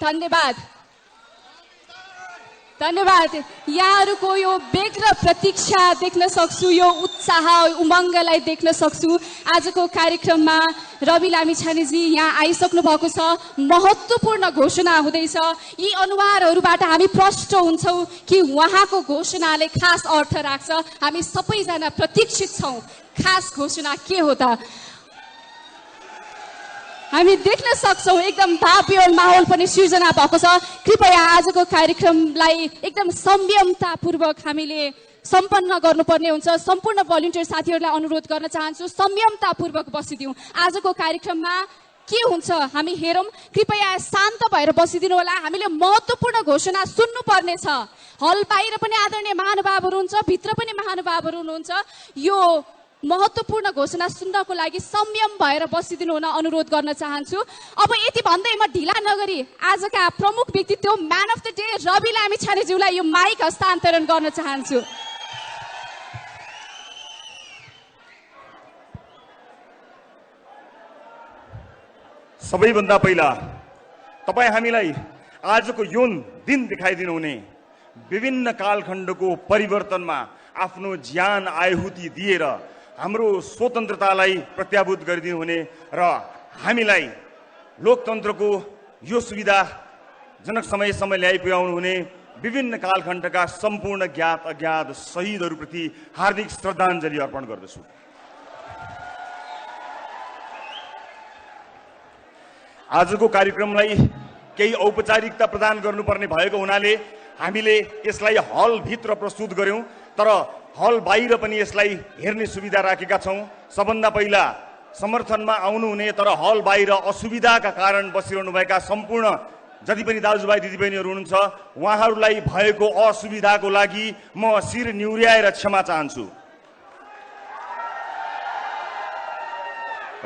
धन्यवाद धन्यवाद। यहाँहरूको यो बेग र प्रतीक्षा देख्न सक्छु, यो उत्साह उमङ्गलाई देख्न सक्छु। आजको कार्यक्रममा रवि लामिछानेजी यहाँ आइसक्नु भएको छ। महत्त्वपूर्ण घोषणा हुँदैछ। यी अनुहारहरूबाट हामी प्रष्ट हुन्छौँ कि उहाँको घोषणाले खास अर्थ राख्छ। हामी सबैजना प्रतीक्षित छौँ खास घोषणा के हो त। हामी देख्न सक्छौँ एकदम भावपूर्ण माहौल पनि सृजना भएको छ। कृपया आजको कार्यक्रमलाई एकदम संयमतापूर्वक हामीले सम्पन्न गर्नुपर्ने हुन्छ। सम्पूर्ण भलिन्टियर साथीहरूलाई अनुरोध गर्न चाहन्छु, संयमतापूर्वक बसिदिउँ। आजको कार्यक्रममा के हुन्छ हामी हेरौँ। कृपया शान्त भएर बसिदिनु होला। हामीले महत्त्वपूर्ण घोषणा सुन्नुपर्ने छ। हल बाहिर पनि आदरणीय महानुभावहरू हुन्छ, भित्र पनि महानुभावहरू हुनुहुन्छ। यो महत्त्वपूर्ण घोषणा सुन्नको लागि संयम भएर बसिदिनु हुन अनुरोध गर्न चाहन्छु। अब यति भन्दै म ढिला नगरी आजका प्रमुख व्यक्तित्व man of the day Ravi लामिछानेज्यूलाई यो माइक हस्तान्तरण गर्न चाहन्छु। सबैभन्दा पहिला तपाईँ हामीलाई आजको यो दिन देखाइदिनु हुने, विभिन्न कालखण्डको परिवर्तनमा आफ्नो ज्यान आहुति दिएर हाम्रो स्वतन्त्रतालाई प्रत्याभूत गरिदिनु हुने र हामीलाई लोकतन्त्रको यो सुविधाजनक समयसम्म ल्याइ पुर्याउनु हुने विभिन्न कालखण्डका सम्पूर्ण ज्ञात अज्ञात शहीदहरूप्रति हार्दिक श्रद्धाञ्जली अर्पण गर्दछु। आजको कार्यक्रमलाई केही औपचारिकता प्रदान गर्नुपर्ने भएको हुनाले हामीले यसलाई हलभित्र प्रस्तुत गर्यौं, तर हल बाहिर पनि यसलाई हेर्ने सुविधा राखेका छौं। सबभन्दा पहिला समर्थनमा आउनुहुने तर हल बाहिर असुविधाका कारण बसिरहनुभएका सम्पूर्ण जति पनि दाजुभाइ दिदीबहिनीहरू हुनुहुन्छ, उहाँहरूलाई भएको असुविधाको लागि म शिर निहुर्याएर क्षमा चाहन्छु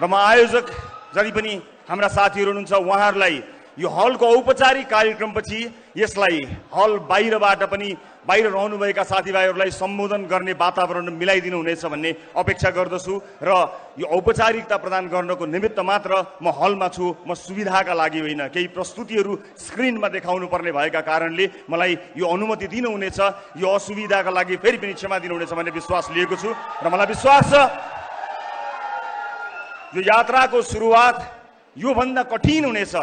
र म आयोजक जति पनि हाम्रा साथीहरू हुनुहुन्छ उहाँहरूलाई यो हलको औपचारिक कार्यक्रमपछि यसलाई हल बाहिरबाट पनि बाहिर रहनुभएका साथीभाइहरूलाई सम्बोधन गर्ने वातावरण मिलाइदिनु हुनेछ भन्ने अपेक्षा गर्दछु र यो औपचारिकता प्रदान गर्नको निमित्त मात्र म हलमा छु। म सुविधाका लागि होइन, केही प्रस्तुतिहरू स्क्रिनमा देखाउनु पर्ने भएका कारणले मलाई यो अनुमति दिनुहुनेछ। यो असुविधाका लागि फेरि पनि क्षमा दिनुहुनेछ भन्ने विश्वास लिएको छु र मलाई विश्वास छ यो यात्राको सुरुवात योभन्दा कठिन हुनेछ।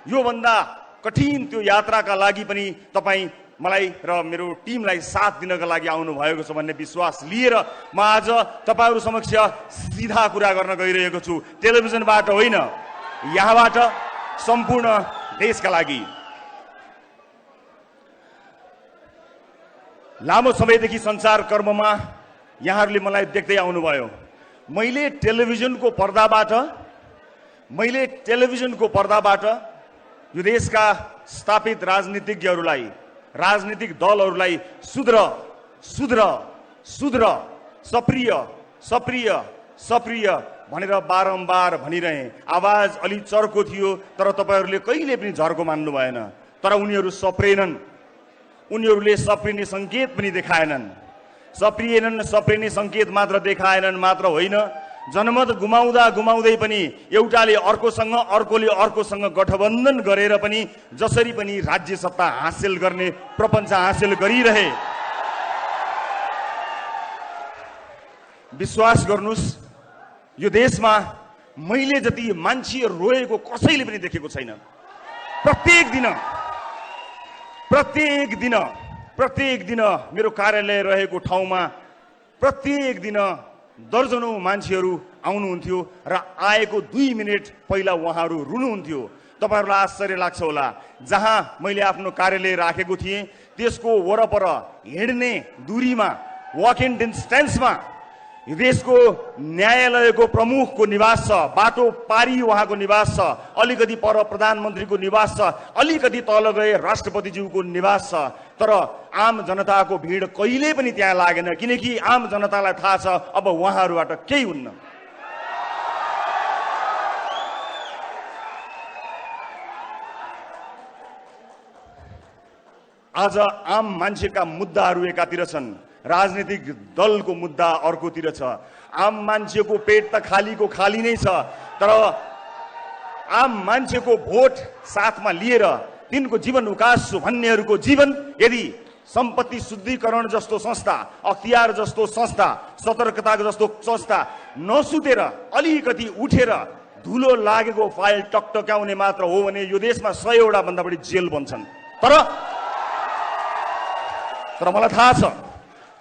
योभन्दा कठिन त्यो यात्राका लागि पनि तपाईँ मलाई र मेरो टिमलाई साथ दिनका लागि आउनु भएको छ भन्ने विश्वास लिएर म आज तपाईहरु समक्ष सिधा कुरा गर्न गइरहेको छु। टेलिभिजनबाट होइन, यहाँबाट सम्पूर्ण देशका लागि। लामो समयदेखि संचार कर्ममा यहाँहरूले मलाई देख्दै आउनुभयो। मैले टेलिभिजनको पर्दाबाट यो देशका स्थापित राजनीतिज्ञहरूलाई, राजनीतिक दलहरूलाई सुध्र सुध्र सुध्र सप्रिय सप्रिय सप्रिय भनेर बारम्बार भनिरहे। आवाज अलि चर्को थियो तर तपाईहरूले कहिले पनि झर्को मान्नु भएन। तर उनीहरू सप्रेनन्, उनीहरूले सप्रिने संकेत पनि देखाएनन्। सप्रिने संकेत मात्र देखाएनन् मात्र होइन, जनमत गुमाउँदा गुमाउँदै पनि एउटाले अर्कोसँग अर्कोले अर्कोसँग गठबन्धन गरेर पनि जसरी पनि राज्य सत्ता हासिल गर्ने प्रपञ्च हासिल गरिरहे। विश्वास गर्नुस्, यो देशमा मैले जति मान्छे रोएको कसैले पनि देखेको छैन। प्रत्येक दिन मेरो कार्यालय रहेको ठाउँमा प्रत्येक दिन दर्जनौं मान्छेहरू आउनुहुन्थ्यो र आएको 2 मिनेट पहिला उहाँहरू रुनुहुन्थ्यो तपाईहरुलाई आश्चर्य लाग्छ होला, जहाँ मैले आफ्नो कार्यालय राखेको थिएँ त्यसको वरपर हिँड्ने दूरीमा, वक इन डिस्टेन्समा यो देशको न्यायालयको प्रमुखको निवास छ, बाटो पारी उहाँको निवास छ, अलिकति पर प्रधानमन्त्रीको निवास छ, अलिकति तल गए राष्ट्रपतिज्यूको निवास छ। तर आम जनताको भिड कहिले पनि त्यहाँ लागेन, किनकि आम जनतालाई थाहा छ अब उहाँहरूबाट केही हुन्न। आज आम मान्छेका मुद्दाहरू एकातिर छन्, राजनीतिक दलको मुद्दा अर्कोतिर छ। आम मान्छेको पेट त खालीको खाली नै छ, तर आम मान्छेको भोट साथमा लिएर तिनको जीवन उकास्छु भन्नेहरूको जीवन यदि सम्पत्ति शुद्धिकरण जस्तो संस्था, अख्तियार जस्तो संस्था, सतर्कता जस्तो संस्था नसुतेर अलिकति उठेर धुलो लागेको फाइल टकटक्याउने मात्र हो भने यो देशमा 100 वटा भन्दा बढी जेल बन्छन्। तर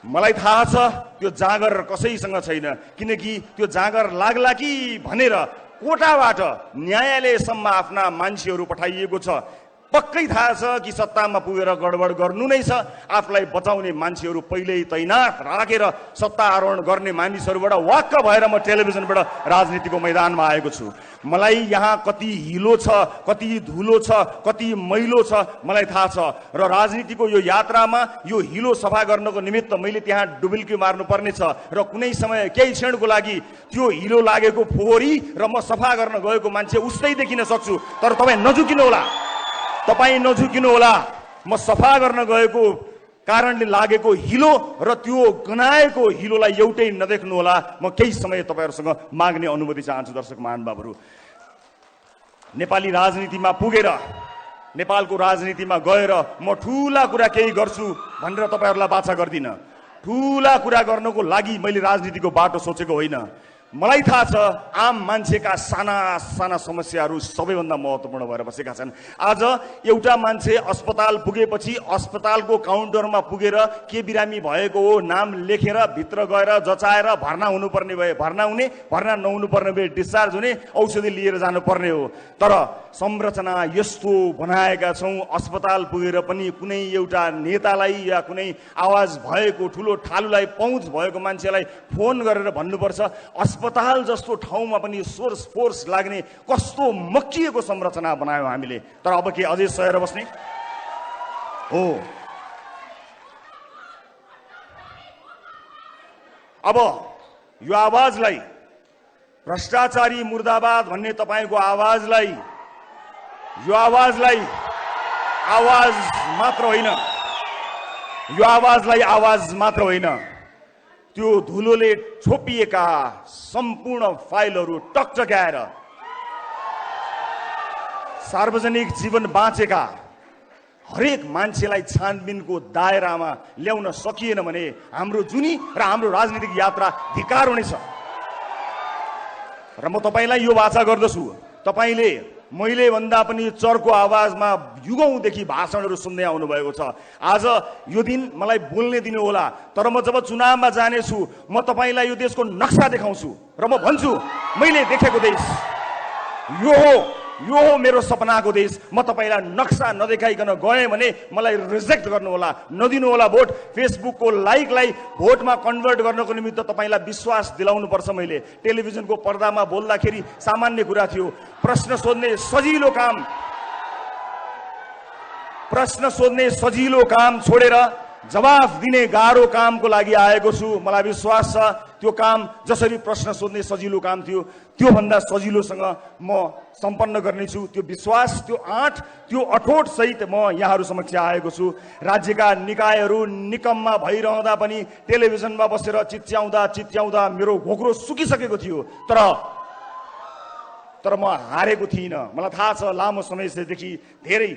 मलाई थाहा छ त्यो जाँगर कसैसँग छैन, किनकि त्यो जाँगर लाग्ला कि भनेर कोटाबाट न्यायालयसम्म आफ्ना मान्छेहरू पठाइएको छ। पक्कै थाहा छ कि सत्तामा पुगेर गडबड गर्नु नै छ। आफूलाई बचाउने मान्छेहरू पहिल्यै तैनात राखेर सत्ता आरोहण गर्ने मानिसहरूबाट वाक्क भएर म टेलिभिजनबाट राजनीतिको मैदानमा आएको छु। मलाई यहाँ कति हिलो छ, कति धुलो छ, कति मैलो छ मलाई थाहा छ, र राजनीतिको यो यात्रामा यो हिलो सफा गर्नको निमित्त मैले त्यहाँ डुबुल्की मार्नु पर्ने छ, र कुनै समय केही क्षणको लागि त्यो हिलो लागेको फोहोरी र म सफा गर्न गएको मान्छे उस्तै देखिन सक्छु। तर तपाईँ नझुकिनु होला। म सफा गर्न गएको कारणले लागेको हिलो र त्यो गनाएको हिलोलाई एउटै नदेख्नु होला। म केही समय तपाईहरुसँग माग्ने अनुमति चाहन्छु। दर्शक महानुभावहरू, नेपाली राजनीतिमा पुगेर, नेपालको राजनीतिमा गएर म ठूला कुरा केही गर्छु भनेर तपाईहरुलाई बाचा गर्दिन। ठूला कुरा गर्नको लागि मैले राजनीतिको बाटो सोचेको होइन। मलाई थाहा छ आम मान्छेका साना साना समस्याहरू सबैभन्दा महत्त्वपूर्ण भएर बसेका छन्। आज एउटा मान्छे अस्पताल पुगेपछि अस्पतालको काउन्टरमा पुगेर के बिरामी भएको हो नाम लेखेर भित्र गएर जचाएर भर्ना हुनुपर्ने भए भर्ना हुने, भर्ना नहुनु पर्ने भए डिस्चार्ज हुने, औषधि लिएर जानुपर्ने हो। तर संरचना यस्तो बनाएका छौँ, अस्पताल पुगेर पनि कुनै एउटा नेतालाई या कुनै आवाज भएको ठुलो ठालुलाई पहुँच भएको मान्छेलाई फोन गरेर भन्नुपर्छ अस्पताल जस्तो ठाउँमा पनि सोर्स फोर्स लाग्ने कस्तो मक्किएको संरचना बनायौँ हामीले। तर अब के अझै सहेर बस्ने हो? अब यो आवाजलाई, भ्रष्टाचारी मुर्दाबाद भन्ने तपाईको आवाजलाई, यो आवाजलाई आवाज मात्र होइन, त्यो धुलोले छोपिएका सम्पूर्ण फाइलहरू टकटक्याएर सार्वजनिक जीवन बाँचेका हरेक मान्छेलाई छानबिनको दायरामा ल्याउन सकिएन भने हाम्रो जुनी र हाम्रो राजनीतिक यात्रा धिक्कार हुनेछ। र म तपाईलाई यो वाचा गर्दछु, तपाईले मैले भन्दा पनि चर्को आवाजमा युगौंदेखि भाषणहरू सुन्दै आउनु भएको छ। आज यो दिन मलाई बोल्ने दिनु होला, तर म जब चुनावमा जानेछु म तपाईलाई यो देशको नक्सा देखाउँछु र म भन्छु मैले देखेको देश यो हो मेरो सपनाको देश। म तपाईलाई नक्सा नदेखाइकन गएँ भने मलाई रिजेक्ट गर्नु होला, नदिनु होला भोट। फेसबुकको लाइकलाई भोटमा कन्भर्ट गर्नको निमित्त तपाईलाई विश्वास दिलाउनु पर्छ। मैले टेलिभिजनको पर्दामा बोल्दाखेरि सामान्य कुरा थियो, प्रश्न सोध्ने सजिलो काम छोडेर जवाफ दिने गाह्रो कामको लागि आएको छु। मलाई विश्वास छ त्यो काम जसरी प्रश्न सोध्ने सजिलो काम थियो त्यो भन्दा सजिलोसँग म सम्पन्न गर्नेछु। त्यो विश्वास, त्यो आँट, त्यो अठोट सहित म यहाँहरू समक्ष आएको छु। राज्यका निकायहरू निकम्मा भइरहँदा पनि टेलिभिजनमा बसेर चिच्याउँदा मेरो घोक्रो सुकिसकेको थियो, तर म हारेको थिइनँ। मलाई थाहा छ लामो समयदेखि धेरै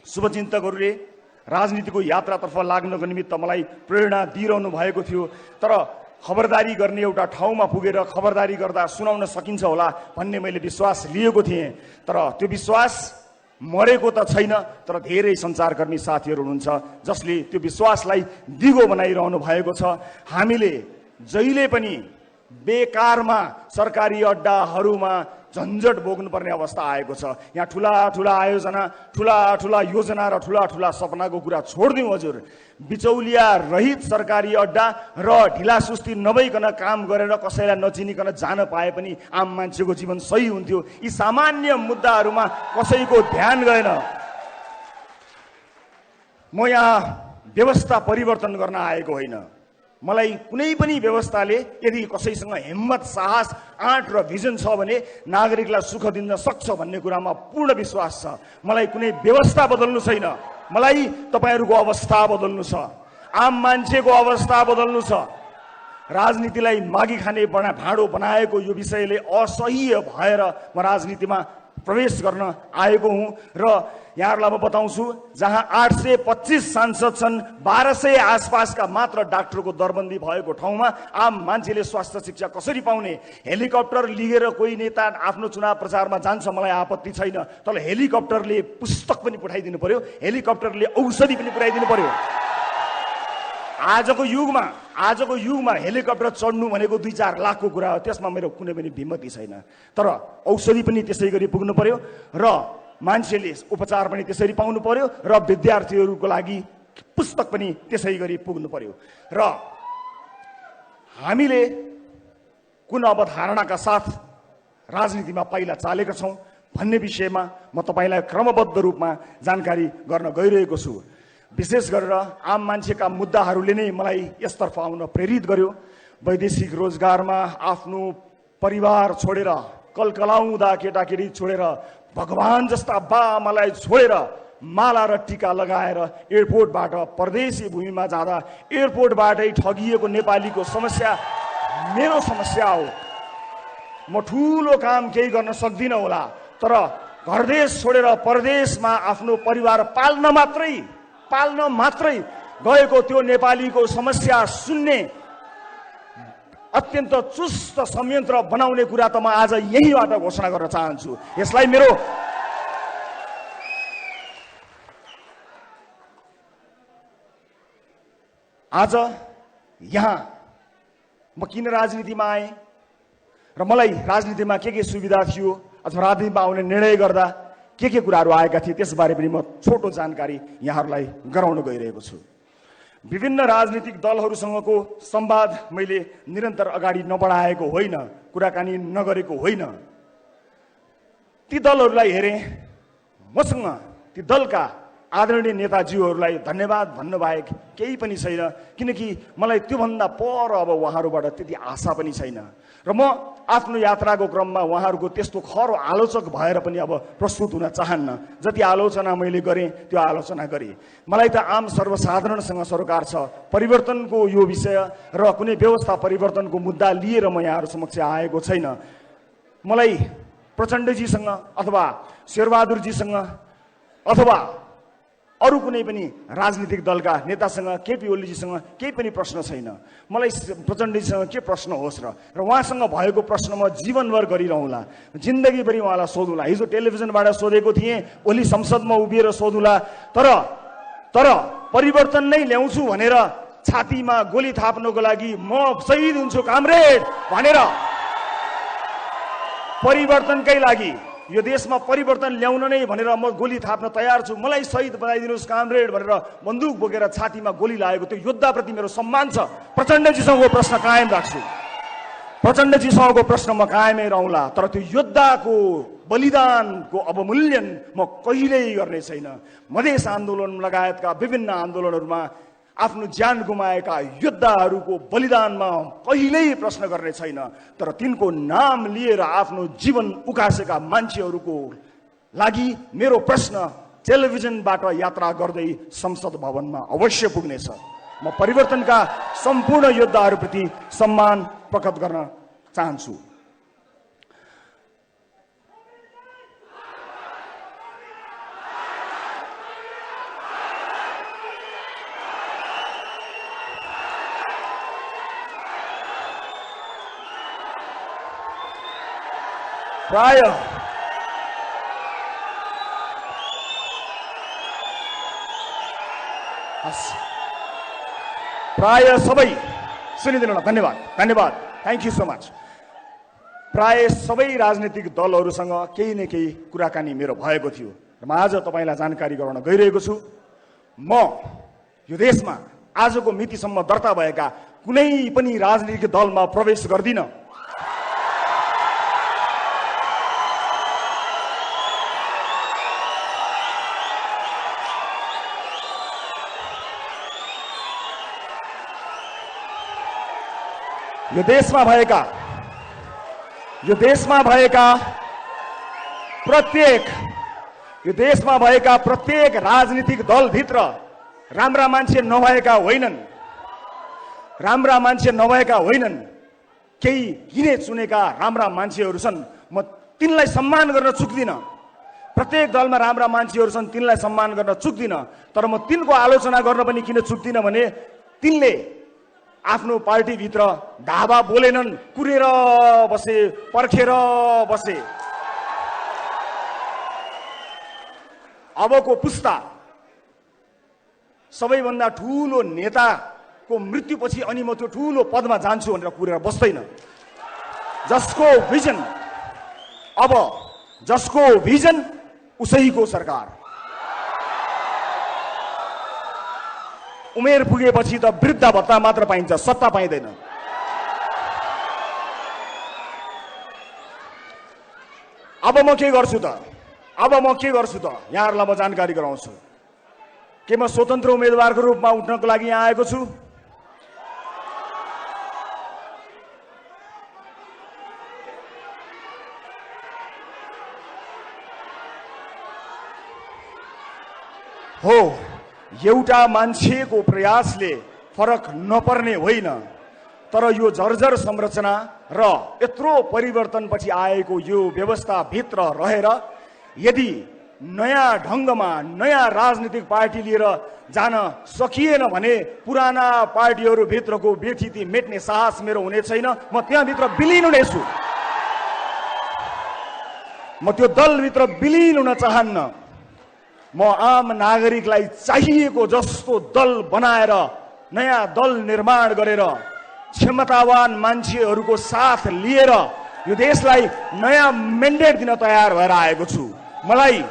शुभचिन्तकहरूले राजनीतिको यात्रातर्फ लाग्नको निमित्त मलाई प्रेरणा दिइरहनु भएको थियो। तर खबरदारी गर्ने एउटा ठाउँमा पुगेर खबरदारी गर्दा सुनाउन सकिन्छ होला भन्ने मैले विश्वास लिएको थिएँ। तर त्यो विश्वास मरेको त छैन, तर धेरै सञ्चारकर्मी साथीहरू हुनुहुन्छ जसले त्यो विश्वासलाई दिगो बनाइरहनु भएको छ। हामीले जहिले पनि बेकारमा सरकारी अड्डाहरूमा झन्झट भोग्नुपर्ने अवस्था आएको छ। यहाँ ठुला ठुला आयोजना, ठुला ठुला योजना र ठुला ठुला सपनाको कुरा छोडिदिउँ हजुर। बिचौलिया रहित सरकारी अड्डा र ढिलासुस्ती नभइकन काम गरेर कसैलाई नचिनिकन जान पाए पनि आम मान्छेको जीवन सही हुन्थ्यो। यी सामान्य मुद्दाहरूमा कसैको ध्यान गएन। म यहाँ व्यवस्था परिवर्तन गर्न आएको होइन। मलाई कुनै पनि व्यवस्थाले यदि कसैसँग हिम्मत, साहस, आँट र भिजन छ भने नागरिकलाई सुख दिन सक्छ भन्ने कुरामा पूर्ण विश्वास छ। मलाई कुनै व्यवस्था बदल्नु छैन, मलाई तपाईहरूको अवस्था बदल्नु छ, आम मान्छेको अवस्था बदल्नु छ। राजनीतिलाई मागी खाने भाँडो बनाएको यो विषयले असह्य भएर म राजनीतिमा प्रवेश गर्न आएको हुँ र यहाँहरूलाई म बताउँछु, जहाँ 825 सांसद छन्, 1200 आसपासका मात्र डाक्टरको दरबन्दी भएको ठाउँमा आम मान्छेले स्वास्थ्य शिक्षा कसरी पाउने? हेलिकप्टर लिएर कोही नेता आफ्नो चुनाव प्रचारमा जान्छ, मलाई आपत्ति छैन, तर हेलिकप्टरले पुस्तक पनि पठाइदिनु पर्यो, हेलिकप्टरले औषधि पनि पुर्याइदिनु पर्यो। आजको युगमा हेलिकप्टर चढ्नु भनेको 2-4 लाखको कुरा हो। त्यसमा मेरो कुनै पनि भिमति छैन, तर औषधि पनि त्यसै गरी पुग्नु पर्यो र मान्छेले उपचार पनि त्यसरी पाउनु पर्यो र विद्यार्थीहरूको लागि पुस्तक पनि त्यसै गरी पुग्नु पर्यो। र हामीले कुन अवधारणाका साथ राजनीतिमा पहिला चालेका छौँ भन्ने विषयमा म तपाईँलाई क्रमबद्ध रूपमा जानकारी गर्न गइरहेको छु। विशेष गरेर आम मान्छेका मुद्दाहरूले नै मलाई यसतर्फ आउन प्रेरित गर्यो। वैदेशिक रोजगारमा आफ्नो परिवार छोडेर, कलकलाउँदा केटाकेटी छोडेर, भगवान जस्ता बाआमालाई छोडेर माला र टीका लगाएर एयरपोर्टबाट परदेशी भूमिमा जाँदा एयरपोर्टबाटै ठगिएको नेपालीको समस्या मेरो समस्या हो। म ठुलो काम केही गर्न सक्दिनँ होला, तर घरदेश छोडेर परदेशमा आफ्नो परिवार पाल्न मात्रै गएको त्यो नेपालीको समस्या सुन्ने अत्यन्त चुस्त संयन्त्र बनाउने कुरा त म आज यहीबाट घोषणा गर्न चाहन्छु। यसलाई मेरो आज यहाँ म किन राजनीतिमा आएँ र मलाई राजनीतिमा के सुविधा थियो अथवा राजनीतिमा आउने निर्णय गर्दा के कुराहरू आएका थिए त्यसबारे पनि म छोटो जानकारी यहाँहरूलाई गराउन गइरहेको छु। विभिन्न राजनीतिक दलहरूसँगको संवाद मैले निरन्तर अगाडि नबढाएको होइन, कुराकानी नगरेको होइन। ती दलहरूलाई हेरेँ, मसँग ती दलका आदरणीय नेताजीहरूलाई धन्यवाद भन्नु बाहेक केही पनि छैन, किनकि मलाई त्योभन्दा पर अब उहाँहरूबाट त्यति आशा पनि छैन र म आफ्नो यात्राको क्रममा उहाँहरूको त्यस्तो खरो आलोचक भएर पनि अब प्रस्तुत हुन चाहन्न। जति आलोचना मैले गरेँ त्यो आलोचना गरेँ। मलाई त आम सर्वसाधारणसँग सरोकार छ। परिवर्तनको यो विषय र कुनै व्यवस्था परिवर्तनको मुद्दा लिएर म यहाँहरू समक्ष आएको छैन। मलाई प्रचण्डजीसँग अथवा शेरबहादुरजीसँग अथवा अरू कुनै पनि राजनीतिक दलका नेतासँग, केपी ओलीजीसँग केही पनि प्रश्न छैन। मलाई प्रचण्डजीसँग के प्रश्न होस् र उहाँसँग भएको प्रश्न म जीवनभर गरिरहँला, जिन्दगीभरि उहाँलाई सोधौँला। हिजो टेलिभिजनबाट सोधेको थिएँ, ओली संसदमा उभिएर सोधौँला, तर परिवर्तन नै ल्याउँछु भनेर छातीमा गोली थाप्नको लागि म शहीद हुन्छु कामरेड भनेर परिवर्तनकै लागि, यो देशमा परिवर्तन ल्याउन नै भनेर म गोली थाप्न तयार छु, मलाई शहीद बनाइदिनुहोस् कामरेड भनेर बन्दुक बोकेर छातीमा गोली लागेको त्यो योद्धाप्रति मेरो सम्मान छ। प्रचण्डजीसँगको प्रश्न कायम राख्छु, प्रचण्डजीसँगको प्रश्न म कायमै रहला, तर त्यो योद्धाको बलिदानको अवमूल्यन म कहिल्यै गर्ने छैन। मधेस आन्दोलन लगायतका विभिन्न आन्दोलनहरूमा आफ्नो ज्यान गुमाएका योद्धाहरूको बलिदानमा कहिल्यै प्रश्न गर्ने छैन, तर तिनको नाम लिएर आफ्नो जीवन उकासेका मान्छेहरूको लागि मेरो प्रश्न टेलिभिजनबाट यात्रा गर्दै संसद भवनमा अवश्य पुग्नेछ। म परिवर्तनका सम्पूर्ण योद्धाहरूप्रति सम्मान प्रकट गर्न चाहन्छु। प्राय सबै सुनिदिनु होला। धन्यवाद। Thank you so much. प्राय सबै राजनीतिक दलहरूसँग केही न केही कुराकानी मेरो भएको थियो र म आज तपाईँलाई जानकारी गराउन गइरहेको छु। म यो देशमा आजको मितिसम्म दर्ता भएका कुनै पनि राजनीतिक दलमा प्रवेश गर्दिन। यो देशमा भएका प्रत्येक राजनीतिक दलभित्र राम्रा मान्छे नभएका होइनन्, केही गिने चुनेका राम्रा मान्छेहरू छन्। म तिनलाई सम्मान गर्न चुक्दिन। प्रत्येक दलमा राम्रा मान्छेहरू छन्, तिनलाई सम्मान गर्न चुक्दिन। तर म तिनको आलोचना गर्न पनि किन चुक्दिन भने तिनले आफ्नो पार्टीभित्र धावा बोलेनन्, कुरेर बसे, पर्खेर बसे। अबको पुस्ता सबैभन्दा ठूलो नेताको मृत्युपछि अनि म त्यो ठूलो पदमा जान्छु भनेर कुरेर बस्दैन। जसको भिजन उसैको सरकार। उमेर पुगेपछि त वृद्ध भत्ता मात्र पाइन्छ, सत्ता पाइँदैन। अब म के गर्छु त यहाँहरूलाई म जानकारी गराउँछु। के म स्वतन्त्र उम्मेदवारको रूपमा उठ्नको लागि यहाँ आएको छु? हो, एउटा मान्छेको प्रयासले फरक नपर्ने होइन, तर यो जर्जर संरचना र यत्रो परिवर्तनपछि आएको यो व्यवस्थाभित्र रहेर यदि नयाँ ढङ्गमा नयाँ राजनीतिक पार्टी लिएर जान सकिएन भने पुराना पार्टीहरूभित्रको व्यथिति मेट्ने साहस मेरो हुने छैन। म त्यहाँभित्र विलिन हुनेछु। म त्यो दलभित्र विलिन हुन चाहन्न। म आम नागरिकलाई चाहिएको जस्तो दल बनाएर नयाँ दल निर्माण गरेर क्षमतावान मान्छेहरूको साथ लिएर यो देशलाई नयाँ मेन्डेट दिन तयार भएर आएको छु। मलाई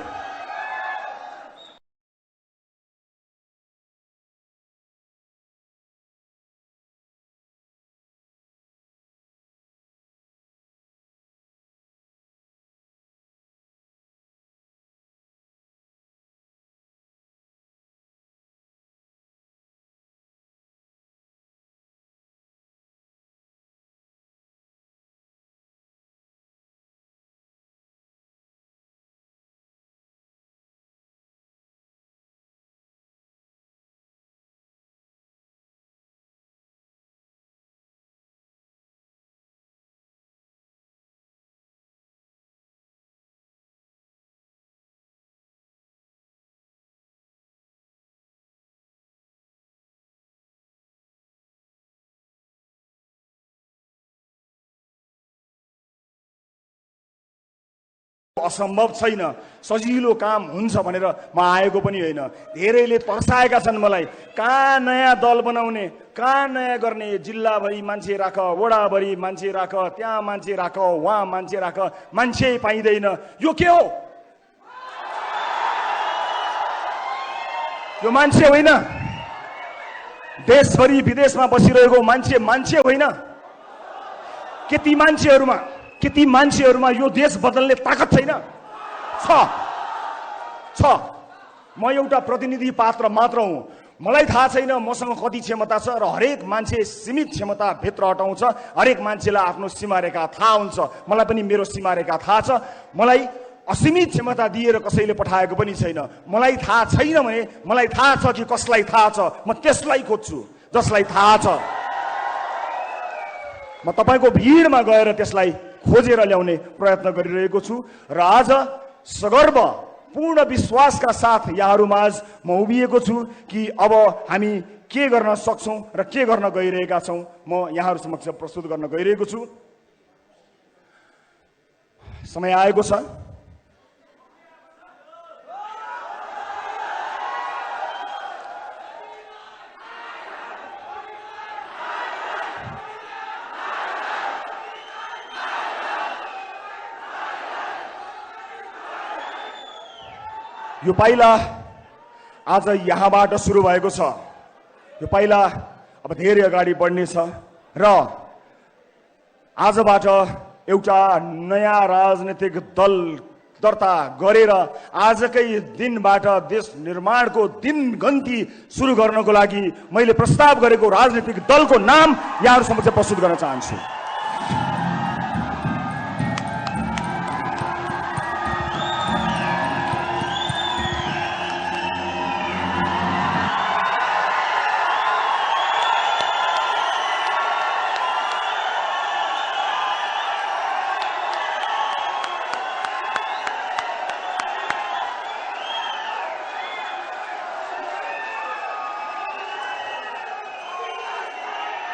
असम्भव छैन, सजिलो काम हुन्छ भनेर म आएको पनि होइन। धेरैले तर्साएका छन् मलाई, कहाँ नयाँ दल बनाउने, कहाँ नयाँ गर्ने, जिल्लाभरि मान्छे राख, वडाभरि मान्छे राख, त्यहाँ मान्छे राख, वहाँ मान्छे राख, मान्छे पाइँदैन। यो के हो? यो मान्छे होइन। देशभरि विदेशमा बसिरहेको मान्छे होइन। के ती मान्छेहरूमा यो देश बदल्ने ताकत छैन? छ। म एउटा प्रतिनिधि पात्र मात्र हुँ। मलाई थाहा छैन मसँग कति क्षमता छ र हरेक मान्छे सीमित क्षमता भित्र अटाउँछ। हरेक मान्छेलाई आफ्नो सीमारेखा थाहा हुन्छ। मलाई पनि मेरो सीमारेखा थाहा छ। मलाई असीमित क्षमता दिएर कसैले पठाएको पनि छैन। मलाई थाहा छैन भने मलाई थाहा छ कि कसलाई थाहा छ, म त्यसलाई खोज्छु जसलाई थाहा छ। म तपाईको भिडमा गएर त्यसलाई खोजेर ल्याउने प्रयत्न गरिरहेको छु र आज सगर्व पूर्ण विश्वासका साथ यहाँहरूमाझ म उभिएको छु कि अब हामी के गर्न सक्छौं र के गर्न गइरहेका छौं म यहाँहरू समक्ष प्रस्तुत गर्न गइरहेको छु। समय आएको छ। यो पाइला आज यहाँबाट सुरु भएको छ। यो पाइला अब धेरै अगाडि बढ्नेछ र आजबाट एउटा नयाँ राजनीतिक दल दर्ता गरेर आजकै दिनबाट देश निर्माणको दिनगन्ती सुरु गर्नको लागि मैले प्रस्ताव गरेको राजनीतिक दलको नाम यहाँहरु समक्ष प्रस्तुत गर्न चाहन्छु।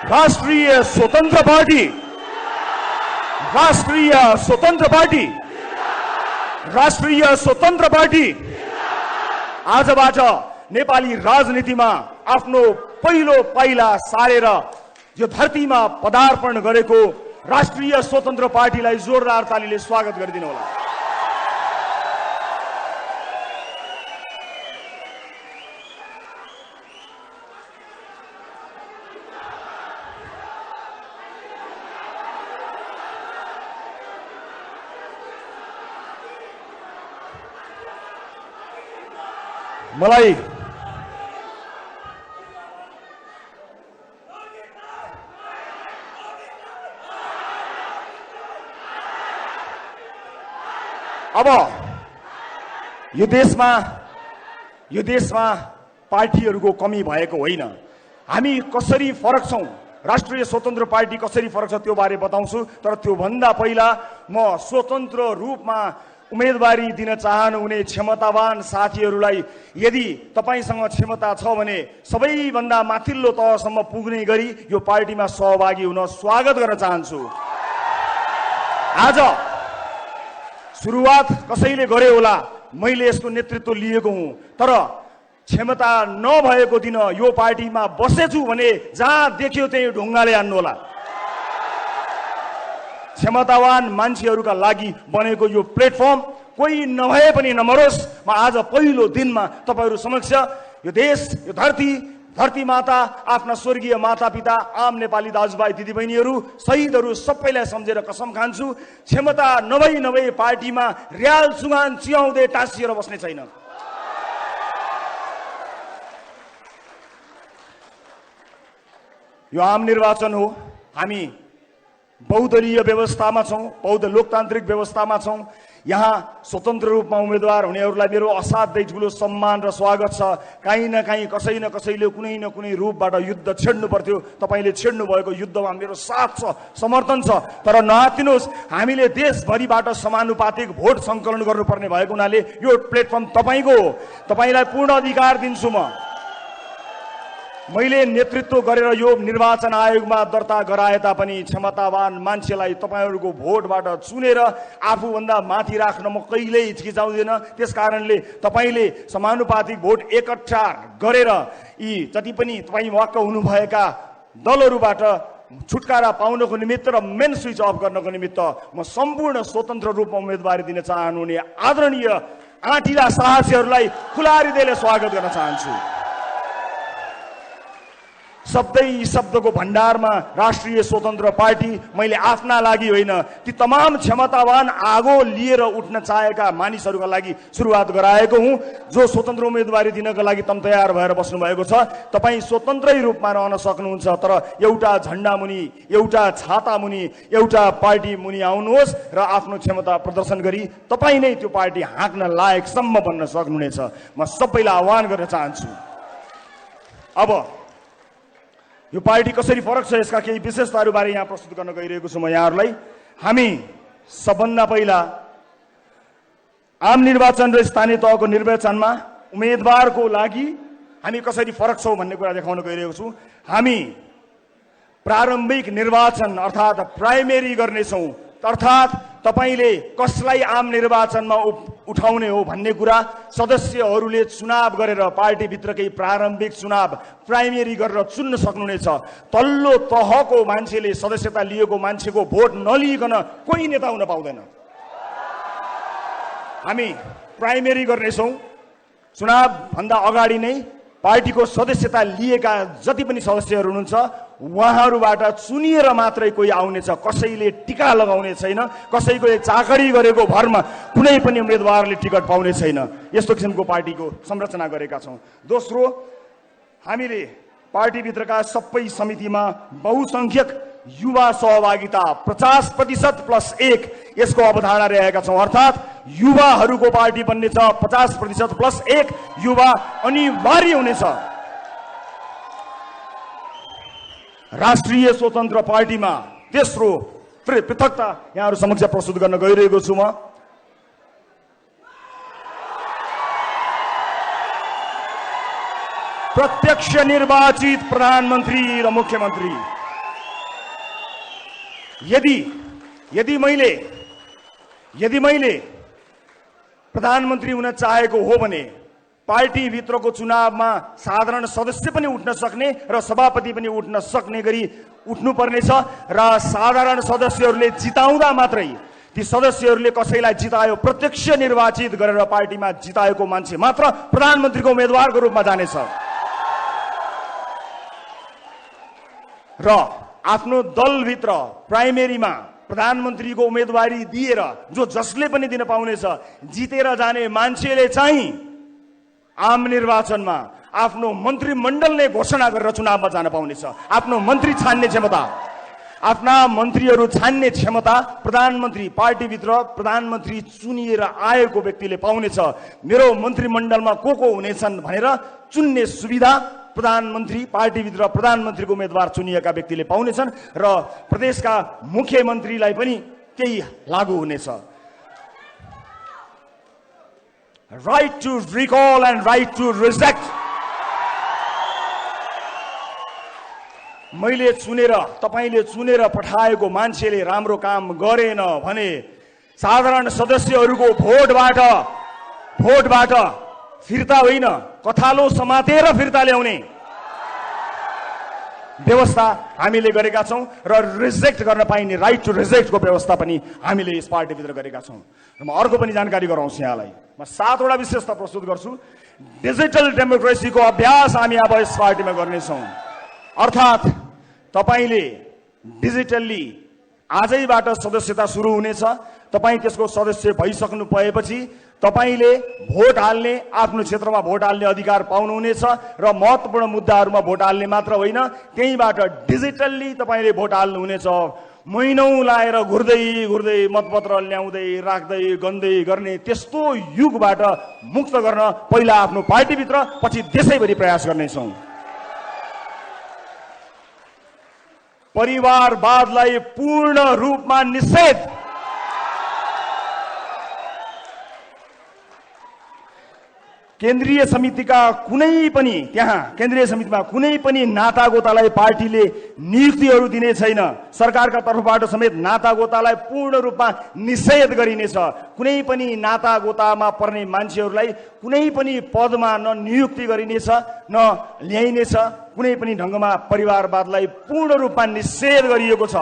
राष्ट्रिय स्वतन्त्र पार्टी, राष्ट्रिय स्वतन्त्र पार्टी, राष्ट्रिय स्वतन्त्र पार्टी आजबाट नेपाली राजनीतिमा आफ्नो पहिलो पाइला सारेर यो धरतीमा पदार्पण गरेको राष्ट्रिय स्वतन्त्र पार्टीलाई जोरदार तालीले स्वागत गरिदिनु होला। मलाई अब यो देशमा पार्टीहरूको कमी भएको होइन। हामी कसरी फरक छौं, राष्ट्रिय स्वतन्त्र पार्टी कसरी फरक छ त्यो बारे बताउँछु। तर त्यो भन्दा पहिला म स्वतन्त्र रूपमा उम्मेदवारी दिन चाहनुहुने क्षमतावान साथीहरूलाई यदि तपाईसँग क्षमता छ भने सबैभन्दा माथिल्लो तहसम्म पुग्ने गरी यो पार्टीमा सहभागी हुन स्वागत गर्न चाहन्छु। आज सुरुवात कसैले गरे होला, मैले यसको नेतृत्व लिएको हुँ, तर क्षमता नभएको दिन यो पार्टीमा बसेछु भने जहाँ देख्यो त्यही ढुङ्गाले हान्नु होला। क्षमतावान मान्छेहरूका लागि बनेको यो प्लेटफर्म कोही नभए पनि नमरोस्। म आज पहिलो दिनमा तपाईहरु समक्ष यो देश, यो धरती माता, आफ्ना स्वर्गीय मातापिता, आम नेपाली दाजुभाइ दिदीबहिनीहरू, शहीदहरू सबैलाई सम्झेर कसम खान्छु, क्षमता नभई पार्टीमा र्याल सुगान चियाउँदै टाँसिएर बस्ने छैन। यो आम निर्वाचन हो। हामी बहुदलीय व्यवस्थामा छौं, बहु लोकतान्त्रिक व्यवस्थामा छौं। यहाँ स्वतन्त्र रूपमा उम्मेदवार हुनेहरूलाई मेरो असाध्यै ठूलो सम्मान र स्वागत छ। कहीँ न कहीँ कसै न कसैले कुनै न कुनै रूपबाट युद्ध छेड्नु पर्थ्यो। तपाईले छेड्नु भएको युद्धमा मेरो साथ छ, समर्थन छ। तर नआत्तिनुस्, हामीले देशभरिबाट समानुपातिक भोट संकलन गर्नुपर्ने भएको हुनाले यो प्लेटफर्म तपाईको हो। तपाईलाई पूर्ण अधिकार दिन्छु। मैले नेतृत्व गरेर यो निर्वाचन आयोगमा दर्ता गराए तापनि क्षमतावान मान्छेलाई तपाईहरुको भोटबाट चुनेर आफूभन्दा माथि राख्न म कहिल्यै हिचकिचाउँदिन। त्यसकारणले तपाईले समानुपातिक भोट एकट्ठा गरेर यी जति पनि तपाई वाक्क हुनुभएका दलहरुबाट छुटकारा पाउनको निमित्त र मेन स्विच अफ गर्नको निमित्त म सम्पूर्ण स्वतन्त्र रूपमा उम्मेदवारी दिन चाहनुहुने आदरणीय आँटिला साहसीहरूलाई खुला हृदयले स्वागत गर्न चाहन्छु। शब्दको भण्डारमा राष्ट्रिय स्वतन्त्र पार्टी मैले आफ्ना लागि होइन, ती तमाम क्षमतावान आगो लिएर उठ्न चाहेका मानिसहरूका लागि सुरुवात गराएको हुँ। जो स्वतन्त्र उम्मेदवारी दिनका लागि तम तयार भएर बस्नु भएको छ, तपाईं स्वतन्त्रै रूपमा रहन सक्नुहुन्छ। तर एउटा झण्डा मुनि, एउटा छाता मुनि, एउटा पार्टी मुनि आउनुहोस् र आफ्नो क्षमता प्रदर्शन गरी तपाईं नै त्यो पार्टी हाँक्न लायकसम्म बन्न सक्नुहुनेछ। म सबैलाई आह्वान गर्न चाहन्छु। अब यो पार्टी कसरी फरक छ यसका केही विशेषताहरू बारे यहाँ प्रस्तुत गर्न गइरहेको छु म यहाँहरूलाई। हामी सबभन्दा पहिला आम निर्वाचन र स्थानीय तहको निर्वाचनमा उम्मेदवारको लागि हामी कसरी फरक छौं भन्ने कुरा देखाउन गइरहेको छु। हामी प्रारम्भिक निर्वाचन अर्थात प्राइमेरी गर्नेछौं। अर्थात तपाईले कसलाई आम निर्वाचनमा उठाउने हो भन्ने कुरा सदस्यहरूले चुनाव गरेर पार्टी भित्रकै प्रारम्भिक चुनाव प्राइमेरी गरेर चुन्न सक्नुहुनेछ। तल्लो तहको मान्छेले सदस्यता लिएको मान्छेको भोट नलिइकन कोही नेता हुन पाउँदैन। हामी प्राइमेरी गर्नेछौं। चुनाव भन्दा अगाडि नै पार्टीको सदस्यता लिएका जति पनि सदस्यहरू हुनुहुन्छ उहाँहरूबाट चुनिएर मात्रै कोही आउनेछ। कसैले टिका लगाउने छैन, कसैको चाकरी गरेको भरमा कुनै पनि उम्मेदवारले टिकट पाउने छैन। यस्तो किसिमको पार्टीको संरचना गरेका छौँ। दोस्रो, हामीले पार्टीभित्रका सबै समितिमा बहुसंख्यक युवा सहभागिता 50% + 1 यसको अवधारणा रहेका छौँ। अर्थात् युवाहरूको पार्टी बन्ने छ, 50% + 1 युवा अनिवार्य हुनेछ। राष्ट्रिय स्वतन्त्र पार्टीमा तेस्रो पृथकता यहाँहरू समक्ष प्रस्तुत गर्न गइरहेको छु। म प्रत्यक्ष निर्वाचित प्रधानमन्त्री र मुख्यमन्त्री। यदि मैले प्रधानमन्त्री हुन चाहेको हो भने पार्टी भित्रको चुनावमा साधारण सदस्य पनि उठ्न सक्ने र सभापति पनि उठ्न सक्ने गरी उठ्नुपर्नेछ र साधारण सदस्यहरूले जिताउँदा मात्रै ती सदस्यहरूले कसैलाई जितायो, प्रत्यक्ष निर्वाचित गरेर पार्टीमा जिताएको मान्छे मात्र प्रधानमन्त्रीको उम्मेदवारको रूपमा जानेछ र आफ्नो दलभित्र प्राइमेरीमा प्रधानमन्त्रीको उम्मेदवारी दिएर जसले पनि दिन पाउनेछ, जितेर जाने मान्छेले चाहिँ आम निर्वाचनमा आफ्नो मन्त्रीमण्डलले घोषणा गरेर चुनावमा जान पाउनेछ। आफ्नो मन्त्री छान्ने क्षमता, आफ्ना मन्त्रीहरू छान्ने क्षमता प्रधानमन्त्री, पार्टीभित्र प्रधानमन्त्री चुनिएर आएको व्यक्तिले पाउनेछ। मेरो मन्त्रीमण्डलमा को हुनेछन् भनेर चुन्ने सुविधा प्रधानमन्त्री, पार्टीभित्र प्रधानमन्त्रीको उम्मेदवार चुनिएका व्यक्तिले पाउनेछन् र प्रदेशका मुख्यमन्त्रीलाई पनि त्यही लागू हुनेछ। Right to recall and right to reject. मैले चुनेर, तपाईले चुनेर पठाएको मान्छेले राम्रो काम गरेन भने साधारण सदस्यहरूको भोटबाट फिर्ता होइन, कथालो समातेर फिर्ता ल्याउने व्यवस्था हामीले गरेका छौँ र रिजेक्ट गर्न पाइने राइट टु रिजेक्टको व्यवस्था पनि हामीले यस पार्टीभित्र गरेका छौँ। र म अर्को पनि जानकारी गराउँछु यहाँलाई। म 7 वटा विशेषता प्रस्तुत गर्छु। डिजिटल डेमोक्रेसीको अभ्यास हामी अब यस पार्टीमा गर्नेछौँ। अर्थात् तपाईले डिजिटल्ली आजैबाट सदस्यता सुरु हुनेछ। तपाईँ त्यसको सदस्य भइसक्नु भएपछि तपाईले भोट हाल्ने, आफ्नो क्षेत्रमा भोट हाल्ने अधिकार पाउनुहुनेछ र महत्त्वपूर्ण मुद्दाहरूमा भोट हाल्ने मात्र होइन, त्यहीँबाट डिजिटल्ली तपाईले भोट हाल्नुहुनेछ। महिनौँ लाएर घुर्दै मतपत्र ल्याउँदै राख्दै गन्दै गर्ने त्यस्तो युगबाट मुक्त गर्न पहिला आफ्नो पार्टीभित्र पछि देशैभरि प्रयास गर्नेछौँ। परिवारवादलाई पूर्ण रूपमा निषेध। केन्द्रीय समितिमा कुनै पनि नातागोतालाई पार्टीले नियुक्तिहरू दिने छैन। सरकारका तर्फबाट समेत नातागोतालाई पूर्ण रूपमा निषेध गरिनेछ। कुनै पनि नातागोतामा पर्ने मान्छेहरूलाई कुनै पनि पदमा न नियुक्ति गरिनेछ न ल्याइनेछ। कुनै पनि ढङ्गमा परिवारवादलाई पूर्ण रूपमा निषेध गरिएको छ।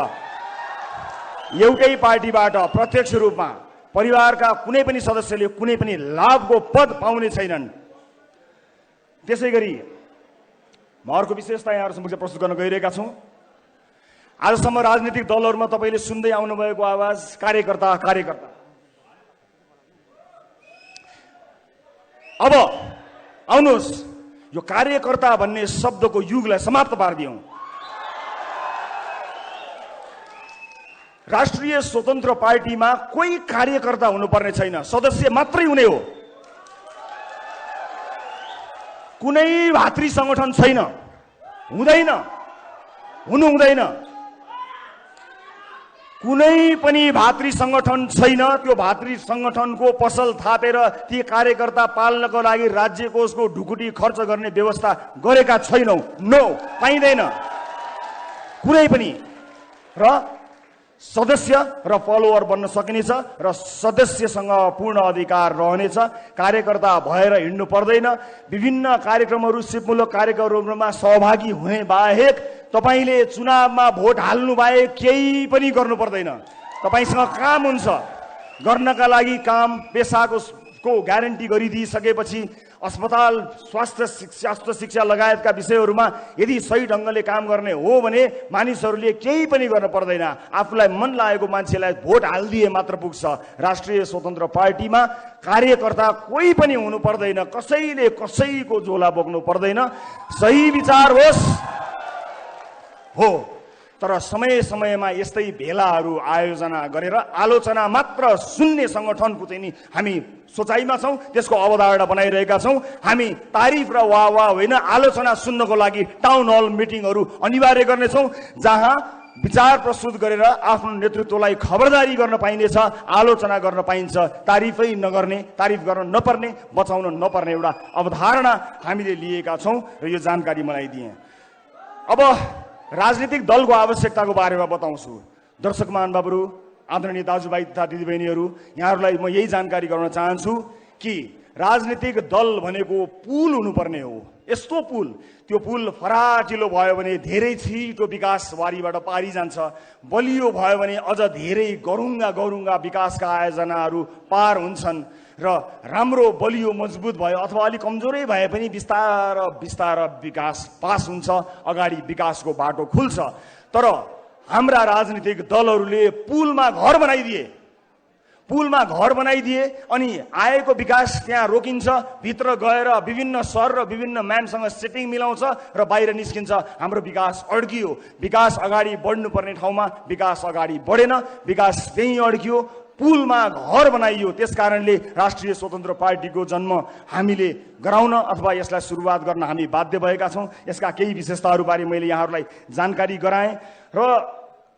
एउटै पार्टीबाट प्रत्यक्ष रूपमा परिवारका कुनै पनि सदस्यले कुनै पनि लाभको पद पाउने छैनन्। त्यसैगरी म अर्को विशेषता यहाँहरू समक्ष प्रस्तुत गर्न गइरहेका छौँ। आजसम्म राजनीतिक दलहरूमा तपाईँले सुन्दै आउनुभएको आवाज कार्यकर्ता। अब आउनुहोस्, यो कार्यकर्ता भन्ने शब्दको युगलाई समाप्त पारिदियौँ। राष्ट्रिय स्वतन्त्र पार्टीमा कोही कार्यकर्ता हुनुपर्ने छैन, सदस्य मात्रै हुने हो। कुनै भातृ संगठन छैन, हुनु हुँदैन। कुनै पनि भातृ संगठन छैन। त्यो भातृ संगठनको पसल थापेर ती कार्यकर्ता पाल्नको लागि राज्य कोषको ढुकुटी खर्च गर्ने व्यवस्था गरेका छैनौँ। नो, पाइँदैन कुनै पनि। र सदस्य र फलोवर बन्न सकिनेछ र सदस्यसँग पूर्ण अधिकार रहनेछ। कार्यकर्ता भएर हिँड्नु पर्दैन। विभिन्न कार्यक्रमहरू, सिपमूलक कार्यक्रमहरूमा सहभागी हुने बाहेक तपाईले चुनावमा भोट हाल्नु बाहेक केही पनि गर्नु पर्दैन। तपाईसँग काम हुन्छ, गर्नका लागि काम, पेसाको को ग्यारेन्टी गरिदिइसकेपछि अस्पताल स्वास्थ्य शिक्षा लगायतका विषयहरूमा यदि सही ढङ्गले काम गर्ने हो भने मानिसहरूले केही पनि गर्न पर्दैन, आफूलाई मन लागेको मान्छेलाई भोट हालिदिए मात्र पुग्छ। राष्ट्रिय स्वतन्त्र पार्टीमा कार्यकर्ता कोही पनि हुनु पर्दैन, कसैले कसैको झोला बोक्नु पर्दैन। सही विचार होस् हो, तर समय समयमा यस्तै भेलाहरू आयोजना गरेर आलोचना मात्र सुन्ने सङ्गठनको चाहिँ नि हामी सोचाइमा छौँ, त्यसको अवधारणा बनाइरहेका छौँ। हामी तारिफ र वाह होइन, आलोचना सुन्नको लागि टाउन हल मिटिङहरू अनिवार्य गर्नेछौँ, जहाँ विचार प्रस्तुत गरेर आफ्नो नेतृत्वलाई खबरदारी गर्न पाइनेछ, आलोचना गर्न पाइन्छ। तारिफै नगर्ने, तारिफ गर्न नपर्ने, बचाउन नपर्ने एउटा अवधारणा हामीले लिएका छौँ र यो जानकारी मलाई दिएँ। अब राजनीतिक दलको आवश्यकताको बारेमा बताउँछु। दर्शक महानुभावहरू, आदरणीय दाजुभाइ तथा दिदीबहिनीहरू, यहाँहरूलाई म यही जानकारी गराउन चाहन्छु कि राजनीतिक दल भनेको पुल हुनुपर्ने हो। यस्तो पुल, त्यो पुल फराकिलो भयो भने धेरै छिटो विकासबारीबाट पारी जान्छ, बलियो भयो भने अझ धेरै गरुङ्गा विकासका आयोजनाहरू पार हुन्छन् र राम्रो बलियो मजबुत भयो अथवा अलिक कमजोरै भए पनि बिस्तार विकास पास हुन्छ, अगाडि विकासको बाटो खुल्छ। तर हाम्रा राजनीतिक दलहरूले पुलमा घर बनाइदिए अनि आएको विकास त्यहाँ रोकिन्छ, भित्र गएर विभिन्न सहर र विभिन्न म्यानसँग सेटिङ मिलाउँछ र बाहिर निस्किन्छ। हाम्रो विकास अड्कियो। विकास अगाडि बढ्नुपर्ने ठाउँमा विकास अगाडि बढेन, विकास त्यहीँ अड्कियो, पुलमा घर बनाइयो। त्यसकारणले राष्ट्रिय स्वतन्त्र पार्टीको जन्म हामीले गराउन अथवा यसलाई सुरुवात गर्न हामी बाध्य भएका छौँ। यसका केही विशेषताहरूबारे मैले यहाँहरूलाई जानकारी गराएँ र